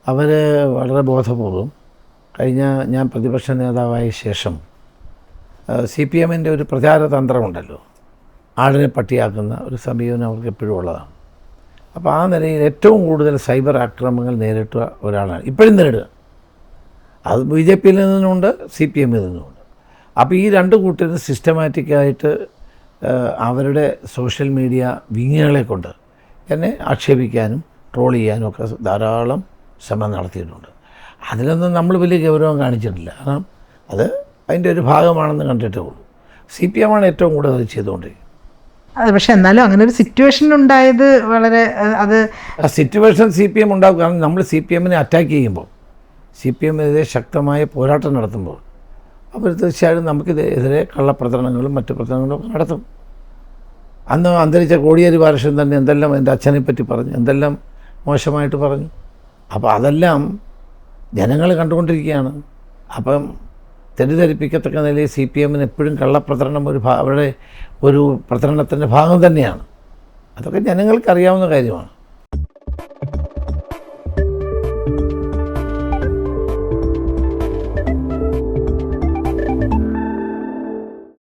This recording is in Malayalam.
അവർ വളരെ ബോധപൂർവം ഞാൻ പ്രതിപക്ഷ നേതാവായ ശേഷം CPM-ൻ്റെ ഒരു പ്രചാരതന്ത്രമുണ്ടല്ലോ, ആടിനെ പട്ടിയാക്കുന്ന ഒരു സമീപനം അവർക്ക് എപ്പോഴും ഉള്ളതാണ്. അപ്പോൾ ആ നിലയിൽ ഏറ്റവും കൂടുതൽ സൈബർ ആക്രമണങ്ങൾ നേരിട്ട ഒരാളാണ്, ഇപ്പോഴും നേരിടുക. അത് BJP-യിൽ നിന്നുമുണ്ട്, CPM-ൽ നിന്നുമുണ്ട്. അപ്പോൾ ഈ രണ്ട് കൂട്ടരും സിസ്റ്റമാറ്റിക്കായിട്ട് അവരുടെ സോഷ്യൽ മീഡിയ വിങ്ങുകളെ കൊണ്ട് എന്നെ ആക്ഷേപിക്കാനും ട്രോൾ ചെയ്യാനും ഒക്കെ ധാരാളം ശ്രമം നടത്തിയിട്ടുണ്ട്. അതിലൊന്നും നമ്മൾ വലിയ ഗൗരവം കാണിച്ചിട്ടില്ല, കാരണം അത് അതിൻ്റെ ഒരു ഭാഗമാണെന്ന് കണ്ടിട്ടേ ഉള്ളൂ. CPM-ആണ് ഏറ്റവും കൂടുതൽ അത് ചെയ്തുകൊണ്ടിരിക്കുന്നത്. അത് പക്ഷെ എന്നാലും അങ്ങനെ ഒരു സിറ്റുവേഷൻ ഉണ്ടായത് വളരെ അത് ആ സിറ്റുവേഷൻ CPM ഉണ്ടാകും. കാരണം നമ്മൾ CPM-നെ അറ്റാക്ക് ചെയ്യുമ്പോൾ, CPM-എതിരെ ശക്തമായ പോരാട്ടം നടത്തുമ്പോൾ അവർ തീർച്ചയായും നമുക്കിതെതിരെ കള്ളപ്രചരണങ്ങളും മറ്റു പ്രചരണങ്ങളും ഒക്കെ നടത്തും. അന്ന് അന്തരിച്ച കോടിയേരി ബാലകൃഷ്ണൻ തന്നെ എന്തെല്ലാം എൻ്റെ അച്ഛനെ പറ്റി പറഞ്ഞു, എന്തെല്ലാം മോശമായിട്ട് പറഞ്ഞു. അപ്പോൾ അതെല്ലാം ജനങ്ങൾ കണ്ടുകൊണ്ടിരിക്കുകയാണ്. അപ്പം തെറ്റിദ്ധരിപ്പിക്കത്തക്ക നിലയിൽ CPM-ന് എപ്പോഴും കള്ളപ്രചരണം അവരുടെ ഒരു പ്രചരണത്തിൻ്റെ ഭാഗം തന്നെയാണ്. അതൊക്കെ ജനങ്ങൾക്ക് അറിയാവുന്ന കാര്യമാണ്.